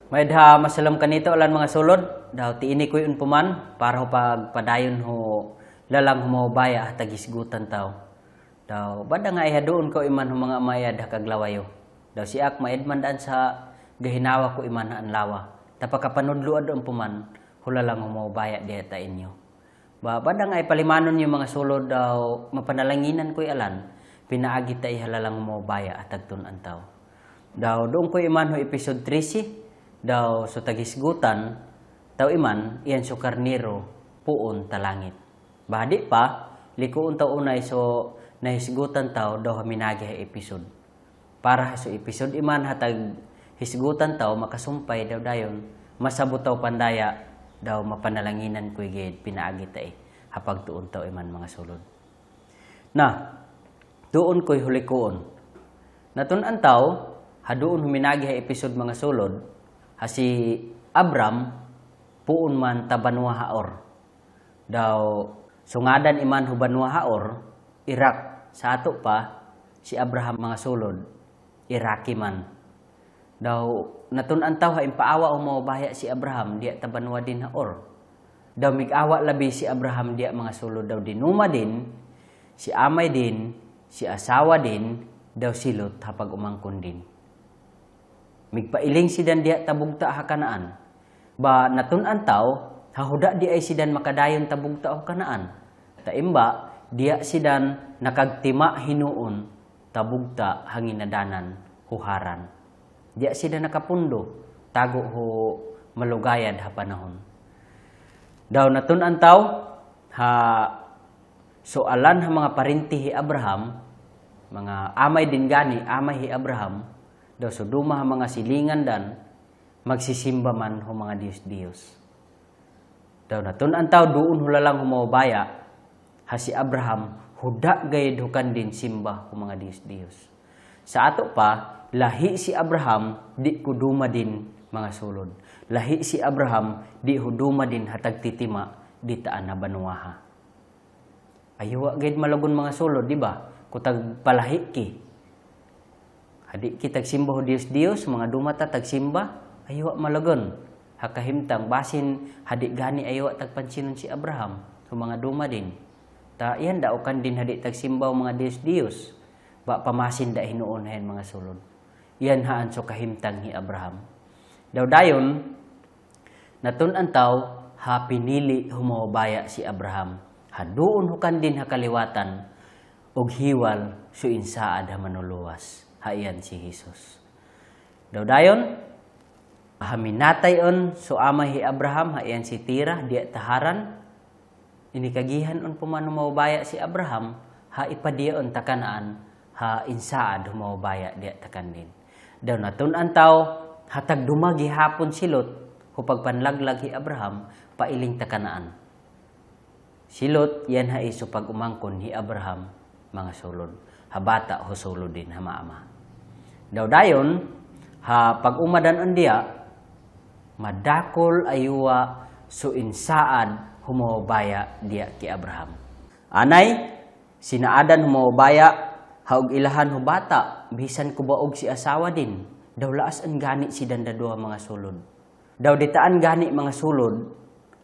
May da masalam kanito alan mga sulod, daw tiini ko yun puman, para ho pagpadayon ho lalang humabaya at tagisgutan tao. Daw, bada nga iha doon ko iman ho mga amayad hakaglawayo. Daw si ak maedman daan sa gahinawa ko iman haan lawa. Tapakapanudluad doon puman, hula lang humabaya diya ta inyo. Bada nga ipalimanon yung mga sulod daw, mapanalanginan ko alan, pinaagi ta ihalalang humabaya at tagtunan tao. Daw, doon ko iman ho episode 13, daw so tagisgutan, daw iman, iyan so karniro, puon talangit. Bahadi pa, likuon taw unay so nahisgutan taw, daw haminagi ha episode. Para so episode iman hatag hisgutan taw, makasumpay daw dayon, masabot taw pandaya, daw mapanalanginan ko igid, pinaagi ta hapag tuon taw iman mga sulod. Na, doon ko'y hulikuon. Natunan taw, hadoon huminagi ha episode mga sulod, si Abram puon man ta Banua Haor. Daw sungadan iman hu Banua Haor, Iraq. Sa ato pa si Abraham mga sulod, Iraki man. Daw natun-an taw ha impaawa o mabaya si Abraham diya ta Banua din Haor. Daw mig-awa labi si Abraham diya mga sulod, daw dinuma din, si amay din, si asawa din, daw silot hapag umangkon din. Migpailing sidan diya tabugta hakanaan. Ba natun-an taw, hahuda di ay sidan makadayon tabugta o kanaan. Taimba, diya sidan nakagtima hinuon, tabugta hanginadanan, huharan. Diya sidan nakapundo, tago ho malugayad ha panahon. Daw natun-an taw, ha soalan ha mga parinti hi Abraham, mga amay din gani, amay hi Abraham, daw so duma mga silingan dan magsisimba man ho mga Diyos-Diyos. Daw natun-an taw doon hulalang humabaya ha si Abraham huda gayud hukan din simba ho mga Diyos-Diyos. Sa ato pa lahi si Abraham di kuduma din mga sulod. Lahi si Abraham di huduma din hatag titima di taan na Banuaha. Aywa gayud malagon mga sulod, di ba? Kutag palahi ki. Hadi kitag simba ho Dios mga dumata tagsimba, aywa malagon. Hakahimtang basin hadi gani aywa tagpansinon si Abraham, so mga duma din. Ta iyan da ukan din hadi tagsimba mga Dios. Ba pamasin da hinuon hen mga sulod. Iyan haan so kahimtang hi Abraham. Daw dayon natun-an taw ha pinili humabaya si Abraham. Haduon hukan din hakaliwatan og hiwal so insaad ha manuluwas. Haiyan si Jesus. Daw dayon, haminatayon so amay hi Abraham, haiyan si Tira, diya taharan. Inikagihan on puman humabaya si Abraham, ha ipadiyon takanaan, ha insaad humabaya diya takan din. Daw natun-an taw, hatag dumagi hapon silot, hupag panlaglag hi Abraham, pailing takanaan. Silot, yan ha iso pag umangkon hi Abraham, mga sulod. Habata ho sulod din ha maama. Daw dayon, ha pag umadan andiya, madakol ayuwa so insaad humabaya diya ki Abraham. Anay, sinaadan humabaya, haog ilahan ho bata, bisan ko baog si asawa din. Daw laas an gani si dandadua mga sulod. Daw ditaan gani mga sulod,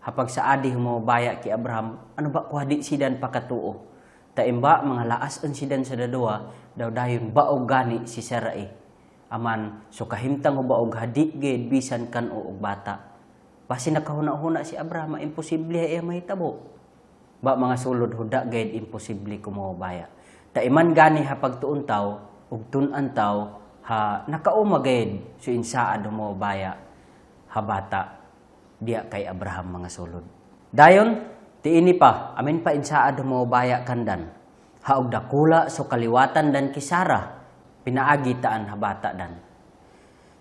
hapag saadi humabaya ki Abraham, ano ba kuhadi sidan pakatuo? Taimba mga laas an sidan sa dadua, daw dayon baog gani si Sarai. Aman so kahimtang ho baog hadi gid bisan kan og bata. Basi nakahuna-huna si Abraham, imposible ay mahitabo. Ba mga sulod huda gid imposible kumabaya. Taiman gani hapag tuon taw ug tun-an taw ha nakauma gid so insaad humabaya ha bata diya kay Abraham mga sulod. Dayon tiini pa, amin pa insaad humabaya kandan. Haog dakula so kaliwatan dan kisara, pinaagitaan habata dan.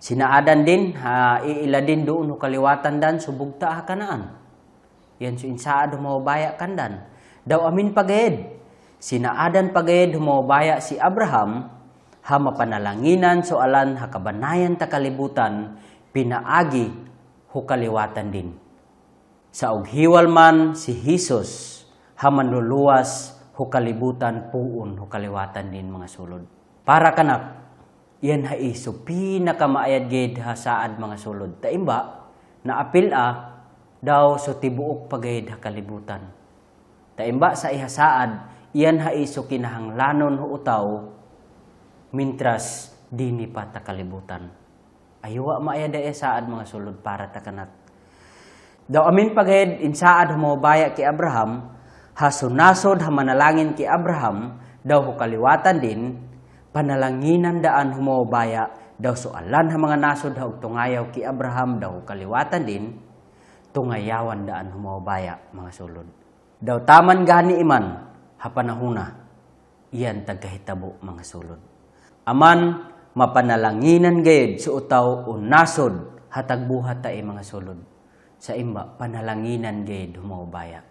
Sinaadan din, iila din doon kaliwatan dan, subugta ha kanaan. Yan so insaad humabaya kandan. Daw amin pagayed, sinaadan pagayed humabaya si Abraham, ha mapanalanginan so alan ha kabanayan ta kalibutan, pinaagi hukaliwatan din. Sa ughiwal man si Jesus, ha manluluwas hukalibutan puun hukaliwatan din mga sulod. Para kanak, Yan haiso pinakamaayad gid ha saad mga sulod. Taimba na apila daw so tibuok pagayid ha kalibutan. Taimba sa ihasaad yan haiso kinahanglanon hu utaw mintras dini pa ta kalibutan. Aywa maayad ay saad mga sulod para ta kanat. Daw amin pagayid insaad humabaya ki Abraham hasunasod ha manalangin ki Abraham daw hu kaliwatan din panalanginan daan humabaya daw soalan ha mga nasod ha tungayaw ki Abraham daw kaliwatan din tungayawan daan humabaya mga sulod. Daw taman gani iman ha panahuna iyan tagahitabo mga sulod. Aman mapanalanginan gayud sa utaw o nasod hatagbuhat ta mga sulod. Sa imba panalanginan gayud humabaya.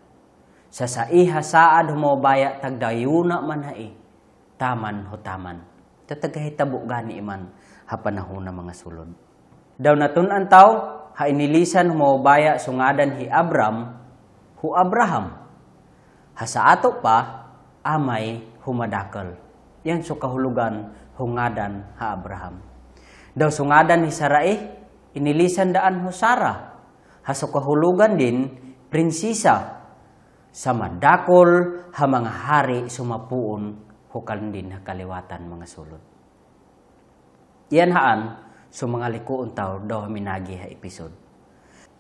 Sa iha saad humabaya tagdayuna man hai taman ho taman. Tatagahitabo gani iman ha panahon mga sulod. Daw natun-an taw ha inilisan humabaya sungadan hi Abraham. Ha sa ato pa amay humadakal. Yan so kahulugan hungadan ha Abraham. Daw sungadan hi Sarai inilisan daan ho Sara. Ha so kahulugan din prinsesa sa madakol ha mga hari sumapuon hukal din ha kaliwatan mga sulod. Iyan haan, so mga likuon taw daw minagi ha episode.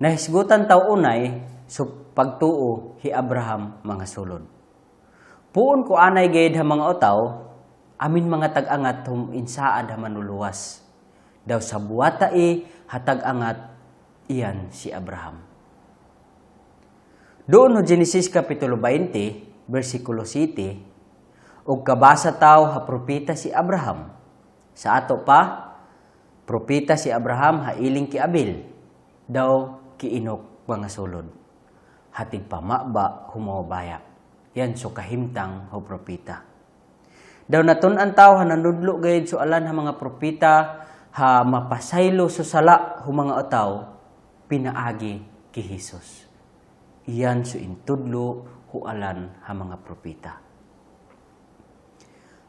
Nahisgutan taw unay, so pagtuo hi Abraham mga sulod. Puon ko anay gayud ha mga utaw, amin mga tag-angat hum insaad ha manuluwas. Daw sa buwata ha tag-angat iyan si Abraham. Doon no Genesis Kapitulo 20, versikulo 7, ug kabasa taw ha propeta si Abraham. Sa ato pa, propeta si Abraham ha iling ki Abel, daw ki Enok mga sulod. Hatig pamaba humabaya. Yan so kahimtang ho propeta. Daw natun-an taw ha nanudlo gayud so alan ha mga propeta ha mapasaylo so sala hu mga utaw pinaagi ki Hesus. Iyan so intudlo hu alan ha mga propeta.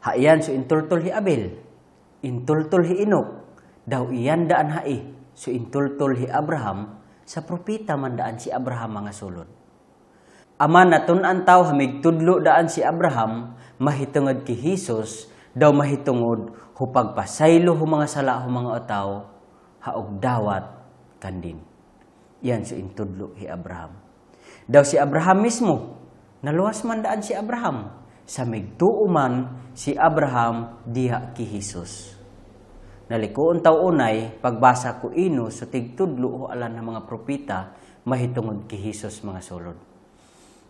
Haiyan so intultul hi Abel, intultul hi Enok, daw iyan daan hai, so intultul hi Abraham, sa propeta man daan si Abraham mga sulod. Aman natun-an taw hamig tudlo daan si Abraham, mahitungod ki Hesus, daw mahitungod hu pagpasaylo hu mga sala hu mga utaw, haog dawat kandin. Yan so intudlo hi Abraham. Daw si Abraham mismo, naluwas man daan si Abraham, sa migtuo man si Abraham diha ki Hesus. Nalikuon taw unay pagbasa ko ino so tigtudlo ho alan ng mga propeta mahitungod ki Hesus mga sulod.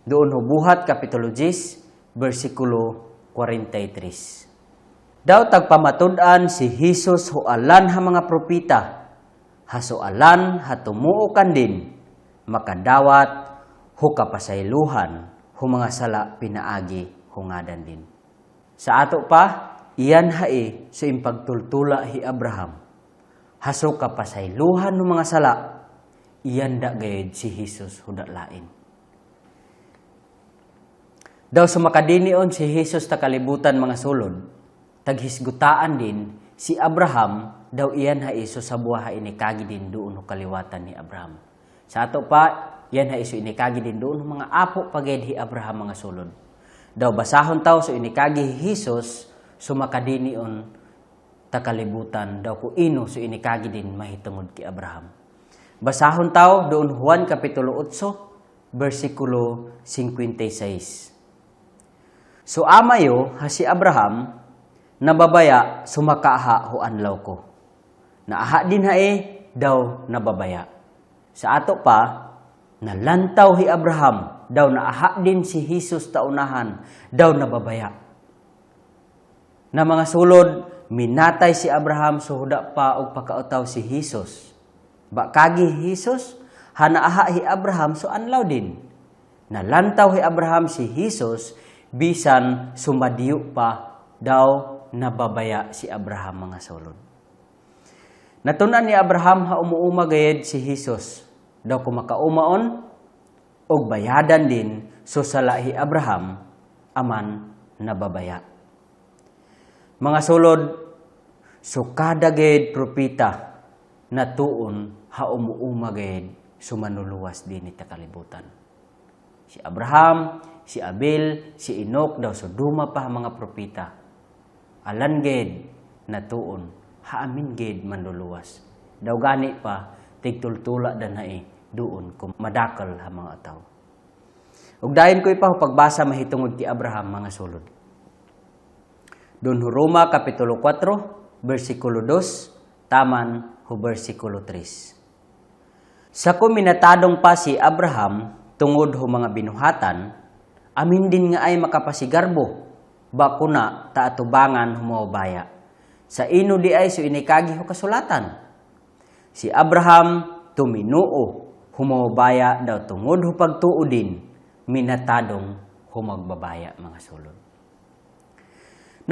Doon ho buhat kapitulo 10 bersikulo 43. Daw tagpamatud-an si Hesus ho alan ha mga propeta hasoalan hatumuo kan din makadawat ho kapasayluhan ho mga sala pinaagi hungadan din. Sa ato pa, iyan hai so impagtultula hi Abraham. Haso kapasayluhan ng mga sala, iyan da gayud si Hesus huda lain. Daw sa makadinion si Hesus ta kalibutan mga sulod, taghisgutaan din si Abraham daw iyan hai so sa buha inikagi din doon kaliwatan ni Abraham. Sa ato pa, iyan hai so inikagi din doon mga apo pagayad hi Abraham mga sulod. Daw basahon taw so inikagi Hesus so makadinion takalibutan daw ko ino so inikagi din mahitungod ki Abraham. Basahon taw doon Juan kapitulo 8 bersikulo 56. So amayo ha si Abraham nababaya sumakaha ho anlaw ko. Naaha din daw nababaya. Sa ato pa nalantaw hi Abraham, daw naaha din si Hesus taunahan, daw nababaya. Na mga sulod, minatay si Abraham so huda pa og pakautaw si Hesus. Bakagi Hesus, hanaaha hi Abraham so anlaw din. Nalantaw hi Abraham si Hesus, bisan sumadiyo pa, daw nababaya si Abraham mga sulod. Natunan ni Abraham ha umuuma gayud si Hesus. Daw kumakaumaon og bayadan din so salahi Abraham aman nababaya. Mga sulod, So kada gayud propeta na tuon ha umuuma gayud sumanuluwas din ita kalibutan. Si Abraham, si Abel, si Enoch daw so duma pa mga propeta. Alan gayud na tuon haamin gayud manluluwas. Daw gani pa tigtultula danai doon kung madakal ha mga tao. Ug dayon ko ipa pagbasa mahitungod ti Abraham mga sulod. Doon Roma kapitulo 4 versikulo 2 taman ho versikulo 3. Sa kuminatadong pa si Abraham tungod ho mga binuhatan, amin din nga ay makapasigarbo bakuna ta atubangan humawbaya. Sa ino di ay so inikagi ho kasulatan. Si Abraham tuminuo humawbaya daw tungod ho pagtuo din minatadong humagbabaya mga sulod.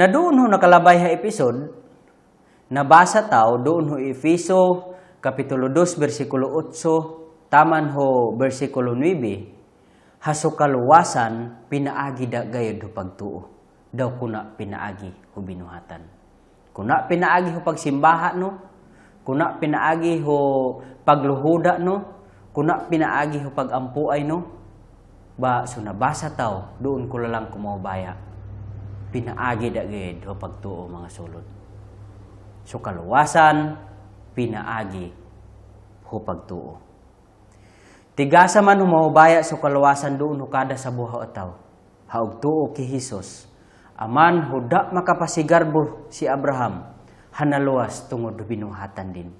Na doon ho nakalabay ha episode, nabasa tao doon ho Efeso kapitulo 2 versikulo 8 taman ho versikulo 9 hasukaluwasan pinaagi da gayud ho pagtuo daw kuna pinaagi ho binuhatan. Kuna pinaagi ho pagsimbaha no, kuna pinaagi ho pagluhuda no, kuna pinaagi ho pagampuay no. Ba so nabasa tao doon ko lang kumawbaya pinaagi da gayud ho pagtuo mga sulod. So kaluwasan pinaagi ho pagtuo. Tigasa man humawbaya so kaluwasan doon ho kada sa buhaw ataw. Haog tuo ki Hesus. Aman huda makapasigarbo si Abraham hanaluwas tungod binuhatan din.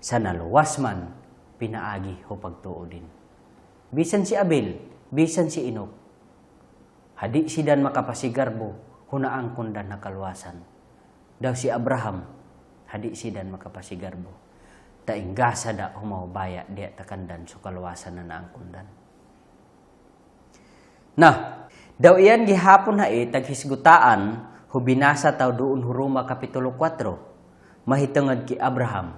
Sa naluwas man pinaagi ho pagtuo din. Bisan si Abel, bisan si Enoch, hadi sidan makapasigarbo hunaang kundan na kaluwasan. Daw si Abraham, hadi sidan makapasigarbo. Tainggasa da humawbaya diya takandan so kaluwasan na naang kundan. Daw iyan gihapon ha taghisgutaan hubinasa taw doon Roma kapitulo 4 mahitungod ki Abraham.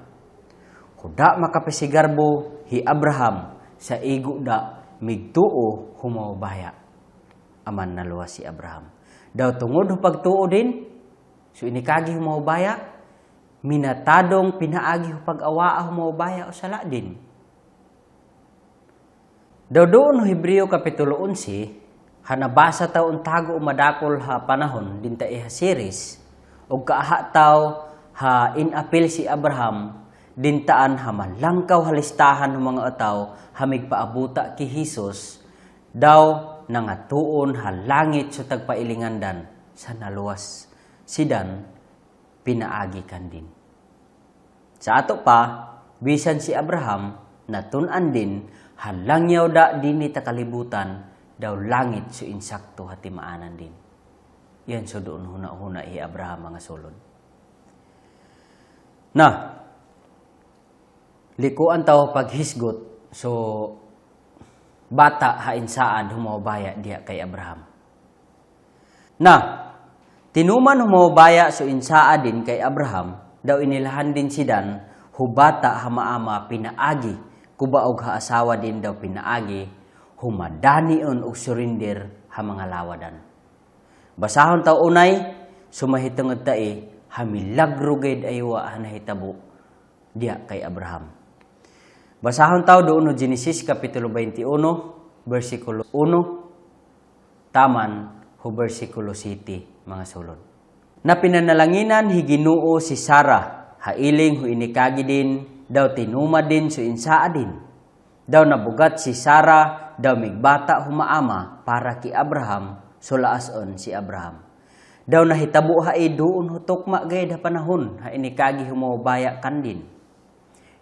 Huda makapasigarbo hi Abraham sa igo da migtuo humawbaya. Aman naluwas si Abraham. Daw tungod ho pagtuo din, so inikagi humawbaya, minatadong pinaagi ho pag-awaa humawbaya o sala din. Daw doon Hebreo kapitulo 11, hanabasa taw untago umadakol ha panahon din ta iha series, o kaaha taw ha inapil si Abraham, dintaan hamalangkaw halistahan ng mga ataw hamig paabuta ki Hesus daw nangatuon halangit sa tagpailingandan sa naluwas sidan pinaagi kan din. Sa ato pa bisan si Abraham natun-an din halangyaw da din ni takalibutan daw langit so insakto hatimaanan din. Yan so doon huna-huna i Abraham mga sulod. Likuan tao paghisgot, so bata hainsaan humawbaya diya kay Abraham. Tinuman humawbaya so insaa din kay Abraham, daw inilahan din sidan, hubata hamaama pinaagi, kubaog ha asawa din daw pinaagi, humadanion og surrender ha mga lawadan. Basahon taw unay, sumahitungod tae, hamilagro gayud aywa hanahitabo diya kay Abraham. Basahon taw doon Genesis kapitulo 21 versikulo 1 taman ho versikulo 7 mga sulod. Na pinanalanginan hi Ginoo si Sarah hailing ho inikagi din daw tinuma din so insaa din. Daw nabugat si Sarah daw migbata humaama para ki Abraham so laason si Abraham. Daw nahitabo doon ho tukma gayud ha panahon ha inikagi humawbaya kandin.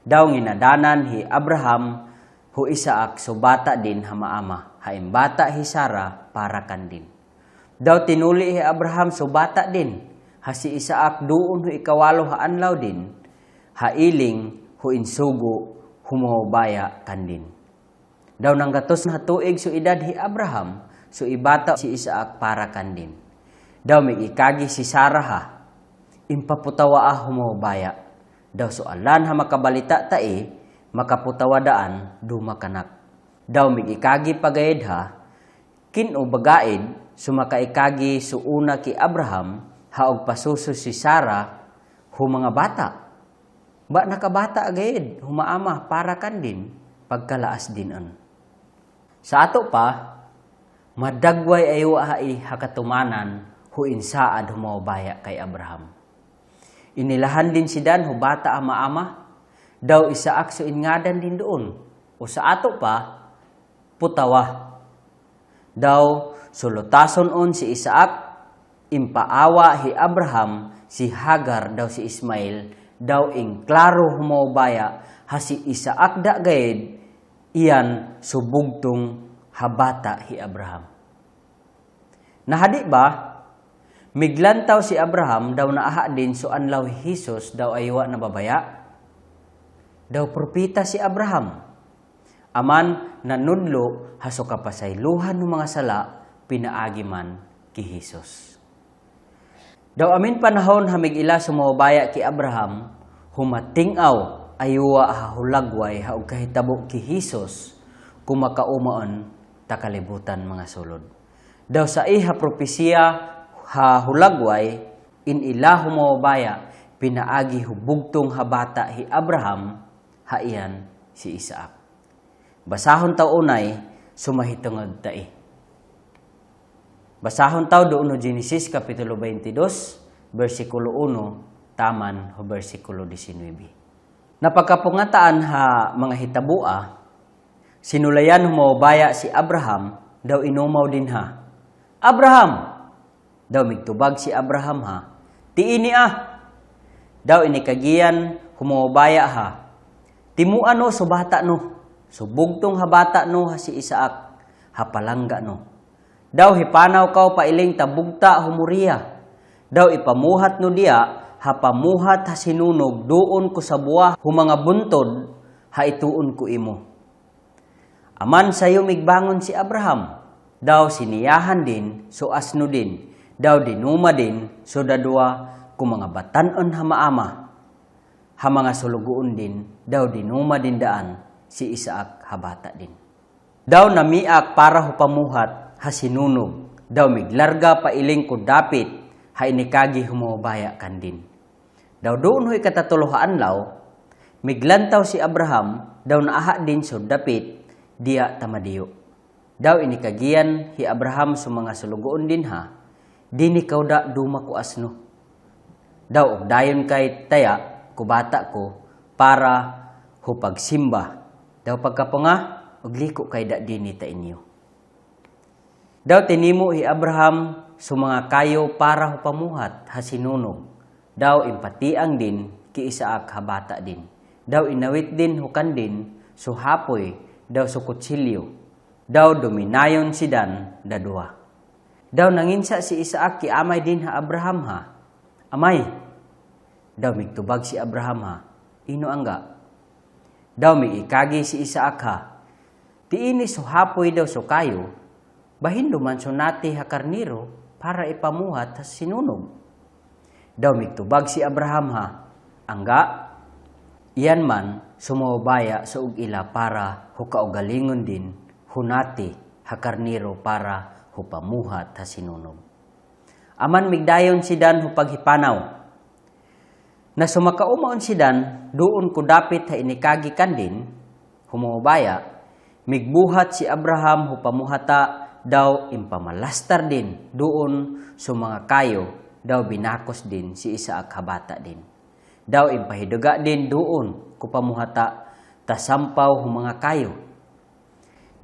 Daw nginadanan hi Abraham hu Isaac so bata din hamaama, haim bata hi Sarah para kandin. Daw tinuli hi Abraham so bata din, ha si Isaac doon hu ikawalo ha anlaw din, hailing hu insugo humawbaya kandin. Daw nanggatos na tuig so edad hi Abraham, so ibata si Isaac para kandin. Daw migikagi si Sarah ha, impaputawa humawbaya. Daw soalan ha makabalita tae, makaputawadaan dumakanak. Daw migikagi pagayed ha, kin o bagaid, sumakaikagi suuna ki Abraham, haog pasuso si Sarah, mga bata. Ba nakabata agad, humaama para kan din, pagkalaas dinon. Sa ato pa, madagway ayo ai hakatumanan huinsaad humawbaya kay Abraham. Inilahan din si Dan hubata ama-ama, daw Isaak so ingadan din doon. O sa ato pa, putawa. Daw sulutason on si Isaak, impaawa hi Abraham, si Hagar daw si Ismail, daw ing klaro humawbaya, ha si Isaak da gayed, iyan subugtong habata hi Abraham. Nahadi ba? Miglantaw si Abraham daw naaha din so anlaw Jesus daw aywa na babaya. Daw propita si Abraham. Aman nanudlo haso kapasayluhan ng mga sala pinaagi man ki Jesus. Daw amin panahon hamig ila sumawbaya ki Abraham, humatingaw aywa hahulagway haug kahitabo ki Jesus kumakaumaon takalibutan mga sulod. Daw sa iha propesya hahulagway in ila humawbaya pinaagi hubugtong habata hi Abraham haiyan si Isaak. Basahon taw unay sumahitungod tai. Basahon taw doon no Genesis kapitulo 22 bersikulo 1 taman ho bersikulo 19. Napagkapungataan ha mga hitabua, sinulayan humawbaya si Abraham daw inumaw din ha. Abraham! Daw migtubag si Abraham ha. Tiini daw inikagiyan humawbaya ha. Timuan no subata no. Subugtong habata no ha si Isaak. Hapalangga no. Daw hipanaw kaw pailing tabugta humuriya. Daw ipamuhat no diya hapamuhat ha sinunog doon ko sa buwa humanga buntod ha ituon ko imo. Aman sayo migbangon si Abraham. Daw siniyahan din so asno din. Daw dinuma din so dadua kung mga batanon hamaama. Ha mga sulugoon din daw dinuma din daan si Isaak habata din. Daw namiak para hupamuhat ha sinunog. Daw miglarga pailing ko dapit ha inikagi humawbaya kan din. Daw doon ho'y katatuluhaan law, miglantaw si Abraham daw naaha din so dapit diya tamadiyo. Daw inikagiyan hi Abraham so mga sulugoon din ha. Dini kaw da duma ko asno. Daw og dayon kay taya kubata ko para hupagsimba. Daw pagkapunga og liko kay da dini ta inyo. Daw tinimo hi Abraham so mga kayo para hupamuhat ha sinunog. Daw impatiang din ki Isaak habata din. Daw inawit din hukan din so hapoy daw so kutsilyo. Daw dominayon si Dan dadua. Daw nanginsa si Isaak ki amay din ha Abraham ha. Amay. Daw migtubag si Abraham ha. Ino angga. Daw migikagi si Isaak ha. Tiini so hapoy daw so kayo. Bahin duman so nati ha karniro para ipamuhat ha sinunog. Daw migtubag si Abraham ha. Angga. Iyan man sumawbaya sa ug-ila para hukaugalingon din hunati ha karniro para hupamuhat ha sinunog. Aman migdayon si Dan hupaghipanaw. Na sumakaumaon si Dan, doon ko dapit ha inikagi kan din, humawbaya, migbuhat si Abraham hupamuhata daw impamalastar din, doon sa mga kayo, daw binakos din si Isaak habata din. Daw impahiduga din doon kupamuhata, tasampaw humanga kayo.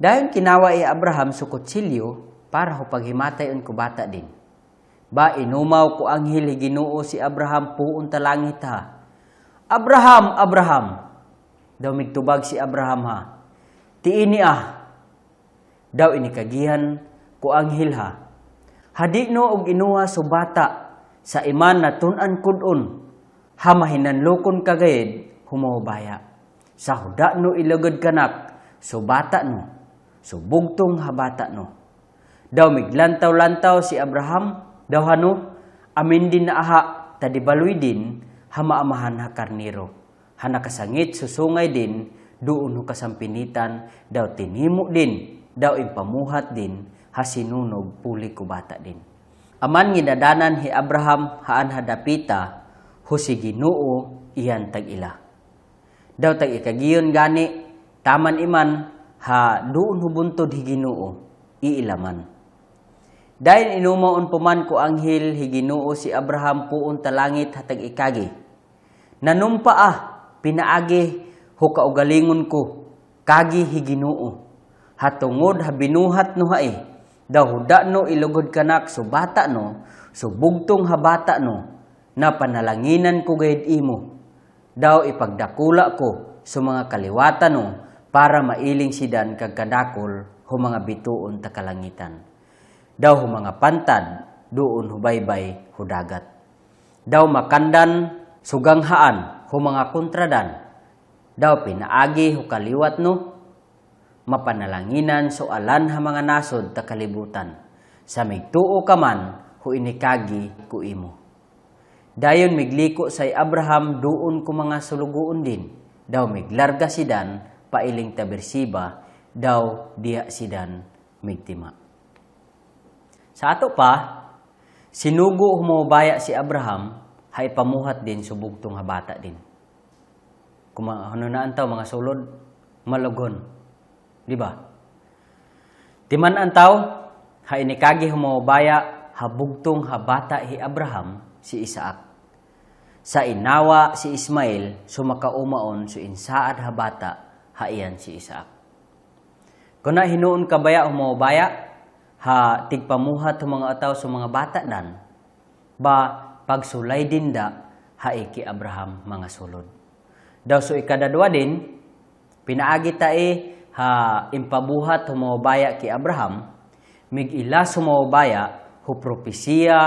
Dayon kinawa Abraham sa kutsilyo, para hupaghimatay on kubata din. Ba inumaw ko anghel Ginoo si Abraham puun ta langit ha. Abraham, Abraham. Daw migtubag si Abraham ha. Tiini Daw inikagihan ko anghel ha. Hadi no og inuha so bata sa iman na tun-an kudon. Ha mahinanlokon kagayed humawbaya. Sa huda no ilagod kanak so bata no. So bugtong habata no. Daw miglantaw-lantaw si Abraham, daw hano, amin din na aha, tadibaloy din, hamaamahan ha karniro. Hanakasangit susungay din, doon ho kasampinitan, daw tinimo din, daw impamuhat din, hasinunog puli kubata din. Aman ngidadanan hi Abraham haan hadapita, husi Ginoo iyan tag-ila. Daw tag ikagiyon gani, taman iman, ha doon hubuntod hi Ginoo, iilaman. Dahil inumaon puman ko anghel hi Ginoo si Abraham puon talangit hatag ikagi. Nanumpa pinaagi ho kaugalingon ko, kagi hi Ginoo. Hatungod habinuhat no hae, daw huda no ilugod kanak so bata no, so bugtong habata no, na panalanginan ko gayud imo. Daw ipagdakula ko sa mga kaliwatan no, para mailing sidan kag kadakol ho mga bituon ta kalangitan. Daw ho mga pantad, doon hubaybay hudagat. Daw makandan, suganghaan, ho mga kontradan. Daw pinaagi ho kaliwat no, mapanalanginan so alan ha mga nasod ta kalibutan. Sa migtuo ka man, ho inikagi ku imo. Dayon migliko say Abraham doon ko mga sulugoon din. Daw miglarga sidan, pailing ta Bersiba, daw diya sidan migtima. Sa ato pa, sinugo humubaya si Abraham, hay pamuhat din subugtong habata din. Kung ano na antaw mga sulod, malugon. Di ba? Timan antaw, hay inikagi humubaya, habugtong habata hi Abraham, si Isaac. Sa inawa si Ismael, sumakaumaon so insaad habata, haiyan si Isaac. Kung na hinuon kabaya humubaya, ha tigpamuhat ng mga ataw sa mga bata dan, ba pagsulay dinda, haiki Abraham mga sulod. Daw so ikadadwa din, pinaagi tae ha impabuhat humubaya ki Abraham, mig-ila sumubaya, hu propesiya,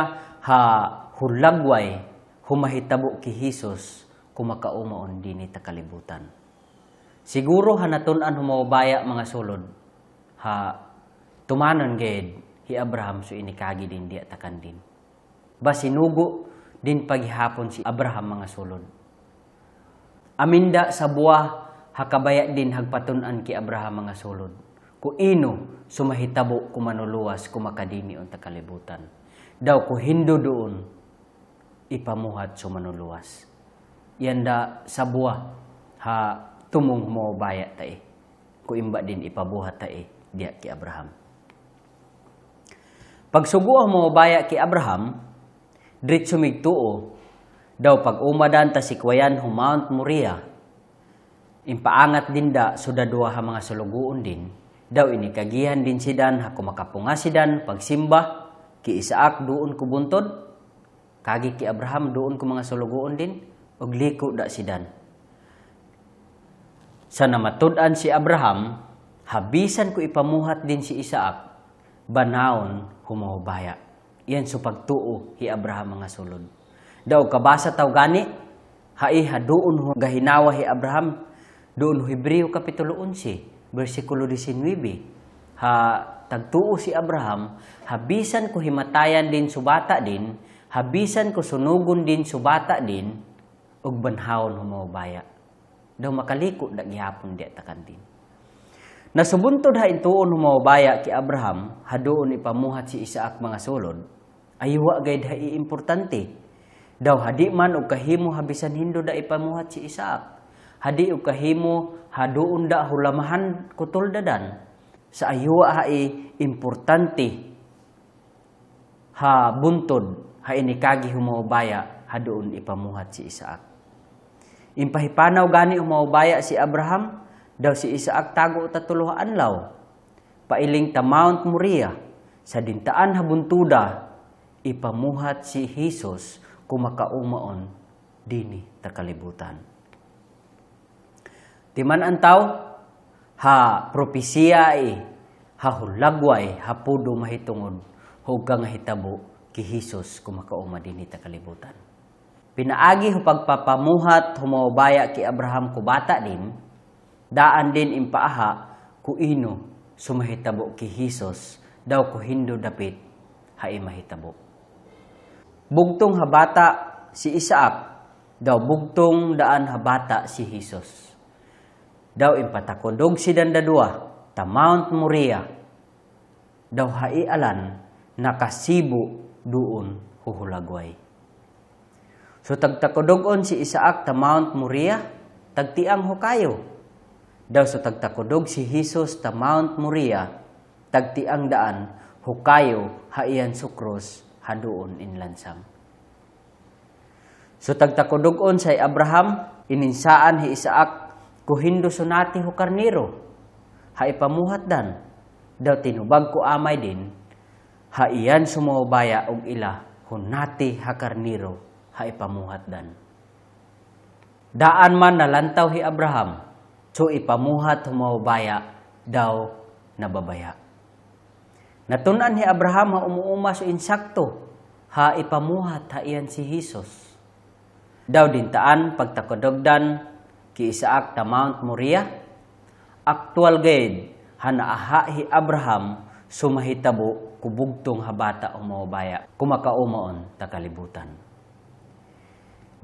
ha hulagway, humahitabo ki Jesus, kumakaumaon din ita kalibutan. Siguro hanatun-an humubaya mga sulod, ha tumanon gayud hi Abraham so inikagi din di atakan din. Ba sinugo din paghihapon si Abraham mga sulod. Aminda sa buah hakabaya din hagpatun-an ki Abraham mga sulod. Ku ino sumahitabo kumanuluwas kumakadini unta kalibutan. Daw ku hindo doon ipamuhat sumanuluwas. Yanda sa buah ha tumong mo baya tae. Ku imba din ipabuhat tae diya ki Abraham. Pagsuguah mo baya ki Abraham, diretso migtuo, daw pag umadan ta sikwayan hu Mount Moriah, impaangat din da sudadua ha mga sulugoon din, daw inikagihan din sidan ha kumakapunga sidan pagsimba, ki Isaac doon kubuntod, kagi ki Abraham doon ko mga sulugoon din, og liko da sidan. Sa namatud-an si Abraham, habisan ko ipamuhat din si Isaac, banawon humahubaya. Yan so pagtuo hi Abraham mga sulod. Daw kabasa taw gani, haiha doon gahinawa hi Abraham, doon Hebreo Kapitulo 11, versikulo 19. Ha tagtuo si Abraham, habisan ko himatayan din subata din, habisan ko sunugon din subata din, ug banhawon humahubaya. Daw makaliko da gihapon di atakan din. Nasubuntod ha intuon humawabaya ki Abraham, hadoon ipamuhat si Isaac mga sulod, aywa gayud ha importante. Daw hadi man og kahimo habisan hindo da ipamuhat si Isaac. Hadi og kahimo hadoon da hulamahan kutuldadan. Sa aywa ha importante ha buntod ha inikagi humawabaya hadoon ipamuhat si Isaac. Impahipanaw gani humawabaya si Abraham, daw si Isaac tago tatuluh adlaw, pailing ta Mount Moriah, sa dintaan habuntuda, ipamuhat si Jesus kumakaumaon dini ta kalibutan. Timan antaw, ha propesiya ha hulagway, ha pudo mahitungod, huggang hitabo ki Jesus kumakauma dini ta kalibutan. Pinaagi ho pagpapamuhat humawabaya ki Abraham kubata din, daan din impaaha ku ino sumahitabo ki Jesus, daw ku hindo dapit hai mahitabo. Bugtong habata si Isaac, daw bugtong daan habata si Jesus. Daw impatakondog si dandadua ta Mount Moriah, daw haialan nakasibo doon huhulagway. So tagtakudogon si Isaac ta Mount Moriah, tagtiang hukayo. Daw so tagtakudog si Jesus ta Mount Moriah, tagtiang daan, hukayo, haiyan sukros, haduon inlansang. So tagtakudogon sa Abraham, ininsaan hi Isaac, kuhindo sunati ho karniro, haipamuhat dan, daw tinubag ko amay din, haiyan sumobaya og ila, hunati ha karniro, haipamuhat dan. Daan man nalantaw hi Abraham, so ipamuhat humobaya, daw nababaya. Natunan hi Abraham ha umuuma so insakto, ha ipamuhat ha iyan si Jesus. Daw dintaan pagtakodogdan ki Isaac ta Mount Moriah, aktual gayud hanaaha hi Abraham sumahitabo kubugtong habata umobaya, kumakaumaon ta kalibutan.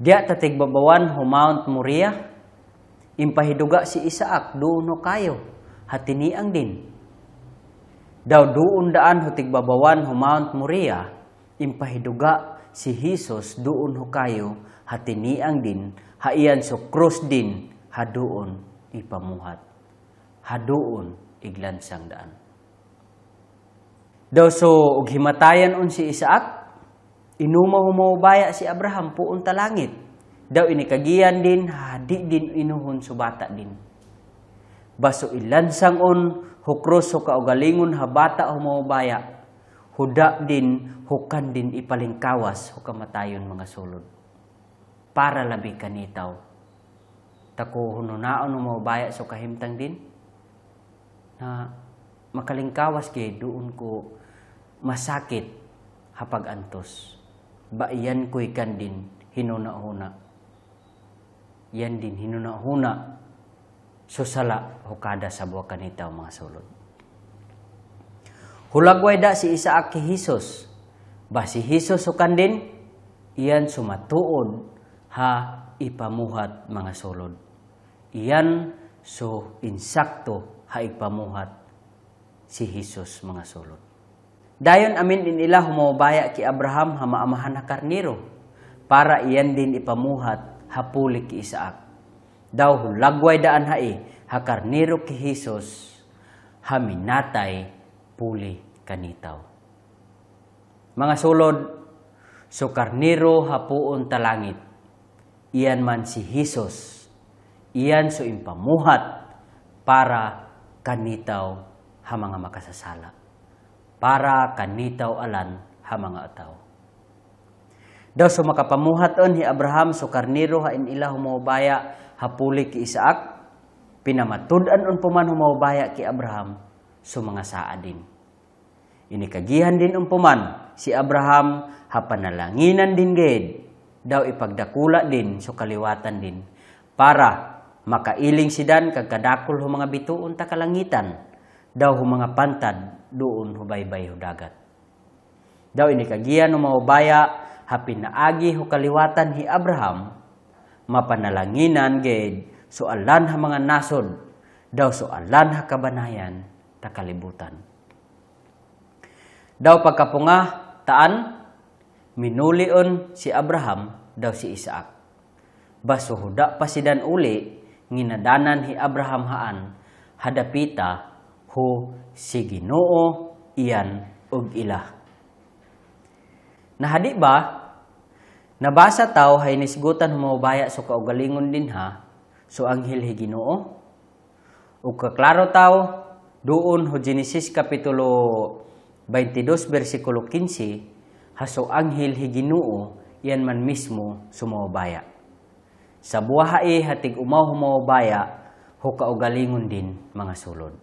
Diya tatigbabawan hu Mount Moriah, impahiduga si Isaac doon no kayo, hatiniang din. Daw doon daan hutigbabawan hu Mount Moriah, impahiduga si Jesus doon ho kayo, hatiniang din, haiyan so krus din, hadoon ipamuhat, hadoon iglansang daan. Daw so ug himatayan on si Isaac, inuma humobaya si Abraham puon ta langit. Daw inikagiyan din, hadi din inuhon subata din. Baso ilansang on, hukros so kaugalingon habata humobaya, huda din, hukan din ipalingkawas, hukamatayon mga sulod. Para labi kanitaw. Tako hununaon humobaya so kahimtang din, na makalingkawas kay doon ko masakit hapag antos. Ba iyan ko'y kan din hinuna-huna. Yan din hinuna-huna. Susala hukada sa buwa kanitaw mga sulod. Hulagway da si Isaac ki Jesus. Ba si Jesus hukan din, iyan sumatuod ha ipamuhat mga sulod. Iyan so insakto ha ipamuhat si Jesus mga sulod. Dayon amin inila humobaya ki Abraham ha maamahan na karniro, para iyan din ipamuhat hapuli ki Isaac. Daw hulagway daan ha karniro ki Jesus, haminatay puli kanitaw. Mga sulod, so karniro hapuon talangit, iyan man si Jesus, iyan so impamuhat para kanitaw ha mga makasasala, para kanitaw alan ha mga ataw. Daw so makapamuhaton hi Abraham so karniro ha inila humobaya hapuli ki Isaac, pinamatud-an on puman humobaya ki Abraham so mga saa din. Inikagihan din umpuman si Abraham ha panalanginan din gayud, daw ipagdakula din so kaliwatan din, para makailing sidan kag kadakol hu mga bituon ta kalangitan, daw hu mga pantad doon hubaybay hu dagat. Daw inikagihan humobaya ha pinaagi hu kaliwatan hi Abraham, mapanalanginan gayud so alan ha mga nasod, daw so alan ha kabanayan ta kalibutan. Daw pagkapunga taan, minulion si Abraham, daw si Isaac. Baso huda pa sidan uli, nginadanan hi Abraham haan, hadapita hu si Ginoo iyan og ila. Nahadi ba, nabasa taw hay nisgutan humobaya so kaugalingon din ha, so anghel hi Ginoo. Ug kaklaro taw doon ho Genesis kapitulo 22 versikulo 15, haso anghel hi Ginoo yan man mismo sumobaya. Sa buhay hatig umaw humobaya ho kaugalingon din mga sulod.